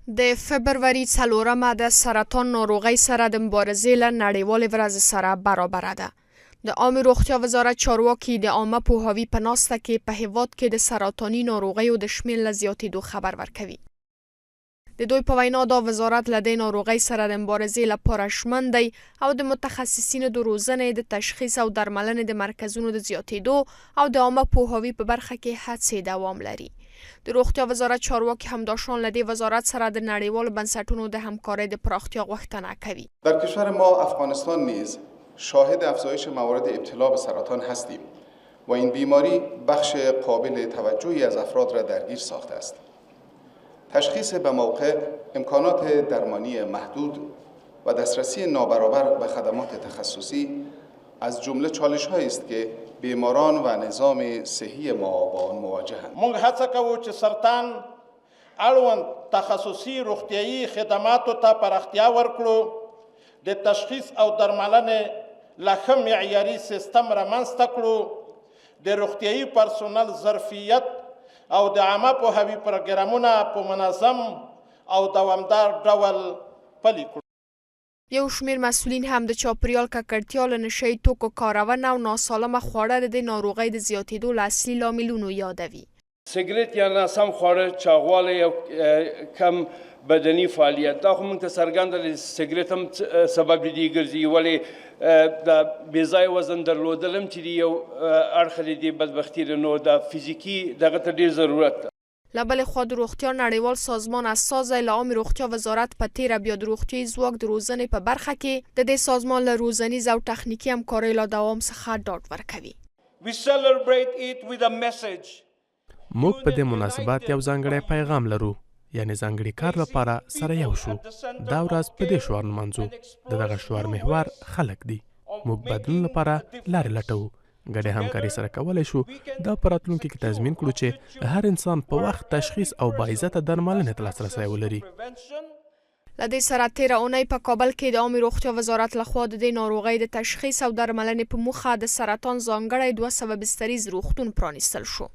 د فبروري 4 د سرطان ناروغۍ سره د مبارزې له نړیوالې ورځې سره برابره ده. د عامه روغتیا وزارت چارواکي د عامه پوهاوي په ناسته کې په هیواد کې د سرطاني ناروغیو د شمېر له زیاتېدو خبر ورکوي. د دوی په وینا دا وزارت له دې ناروغۍ سره د مبارزې لپاره ژمن دی او د متخصصینو د روزنې، د تشخیص او درملنې د مرکزونو د زیاتېدو او د عامه پوهاوي په برخه کې هڅې دوام لري. د روغتیا وزارت چارواکي همداشان له دې وزارت سره د نړیوالو بنسټونو د همکارۍ د پراختیا غوښتنه کوي. در کشور ما افغانستان نیز شاهد افزایش موارد ابتلا به سرطان هستیم و این بیماری بخش قابل توجهی از افراد را درگیر ساخته است. تشخیص به موقع، امکانات درمانی محدود و دسترسی نابرابر به خدمات تخصصی از جمله چالش‌هایی است که بیماران و نظام صحی ما با آن مواجهند. موږ هڅه کوو چې سرطان اړوند تخصصي روغتیايي خدماتو ته پراختیا ورکړو، د تشخیص او درملنې له ښه معیاري سیستم رامنځته کړو، د روغتیايي پرسونل ظرفیت او د عامه پوهاوي پروګرامونه په منظم او دوامدار ډول پلي کړو. یو شمېر مسؤلین هم د چاپیریال ککړتیا له نشهیي توکو کارونه او ناسالمه خواړه د دې ناروغۍ د زیاتېدو له اصلي لاملونو یادوي. سګرټ یا ناسم خواړه، چاغوالی او کم بدني فعالیت دا خو موږ ته څرګنده ده سګرټ هم سبب دی ګرځي، ولې د بېځایه وزن درلودل هم چې دی یو اړخ دی بدبختي ده، نو د فزیکي دغه ته ډېر ضرورت ده. له بلې خوا د روغتیا نړیوال سازمان اساسي له عامې روغتیا وزارت په تیره بیا د روغتیايي ځواک د روزنې په برخه کې د دې سازمان له روزنیز او تخنیکي همکارۍ له دوام څخه ډاډ ورکوي. موږ په دې مناسبت یو ځانګړی پیغام لرو، یعنی ځانګړي کار لپاره سره یو شو. دا ورځ په دې شعار نمانځو. دغه شعار محور خلک دي. موږ بدلون لپاره لارې لټوو. ګډې همکاري سره کولی شو دا په راتلونکي کې تضمین کړو چې هر انسان په وخت تشخیص او باعزته درملنې ته لاسرسی ولري. له دې سره تیره اونۍ په کابل کې د عامې روغتیا وزارت لخوا د دې ناروغۍ د تشخیص او درملنې په موخه د سرطان ځانګړی 200 بستریز روغتون پرانیستل شو.